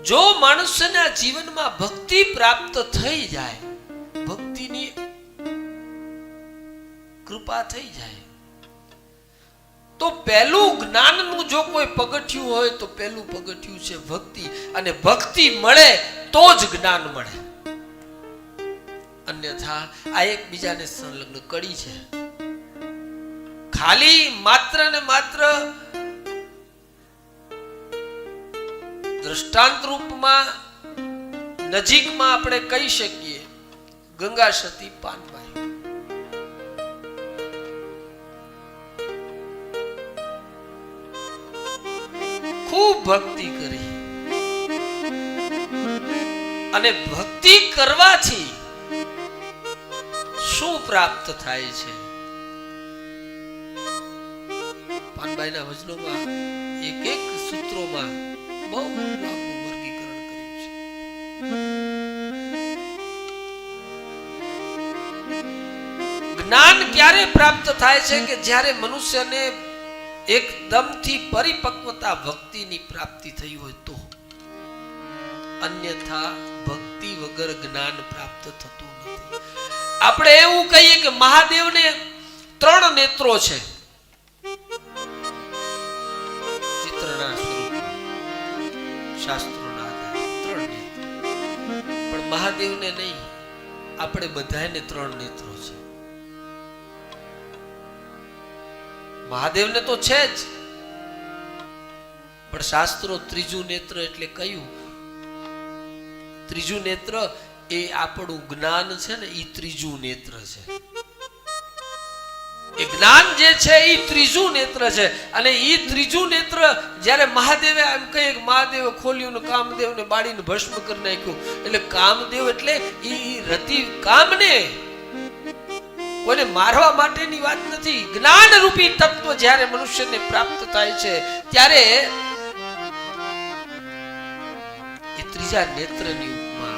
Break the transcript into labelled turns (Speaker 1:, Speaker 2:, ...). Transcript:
Speaker 1: જો માણસના જીવનમાં ભક્તિ પ્રાપ્ત થઈ જાય, ભક્તિની કૃપા થઈ જાય, તો પહેલું જ્ઞાનનું જો કોઈ પગથિયું હોય તો પહેલું પગથિયું છે ભક્તિ. અને ભક્તિ મળે તો જ જ્ઞાન મળે, અન્યથા આ એકબીજાને સંલગ્ન કડી છે. ખાલી માત્ર ને માત્ર દ્રષ્ટાંત રૂપમાં નજીકમાં આપણે કહી શકીએ ગંગા સતી પાનબાઈ. ખૂબ ભક્તિ કરી અને ભક્તિ કરવાથી શું પ્રાપ્ત થાય છે? પાનબાઈના વચનોમાં એક એક સૂત્રોમાં બહુ લાંબુ વર્ગીકરણ કર્યું છે. જ્ઞાન ક્યારે પ્રાપ્ત થાય છે કે જ્યારે મનુષ્યને એકદમથી પરિપક્વતા ભક્તિની પ્રાપ્તિ થઈ હોય તો. અન્યથા ભક્તિ વગર જ્ઞાન પ્રાપ્ત થતું નથી. આપણે એવું કહીએ કે મહાદેવને 3 નેત્રો છે, ચિત્રના સ્વરૂપમાં, શાસ્ત્રોના આધારે 3 નેત્રો. પણ મહાદેવને નહીં, આપણે બધાને 3 નેત્રો છે. મહાદેવને તો છે જ, પણ શાસ્ત્રો ત્રીજું નેત્ર એટલે કયું? ત્રીજું નેત્ર એ આપણું જ્ઞાન છે ને, એ ત્રીજું નેત્ર છે. એ જ્ઞાન જે છે એ ત્રીજું નેત્ર છે. અને એ ત્રીજું નેત્ર જ્યારે મહાદેવે એમ કહીએ કે મહાદેવે ખોલ્યું ને કામદેવને બાળીને ભસ્મ કરી નાખ્યું, એટલે કામદેવ એટલે એ રતિ કામને કોઈને મારવા માટેની વાત નથી. જ્ઞાન રૂપી તત્વ જ્યારે મનુષ્યને પ્રાપ્ત થાય છે ત્યારે એ ત્રીજા નેત્રની ઉપમા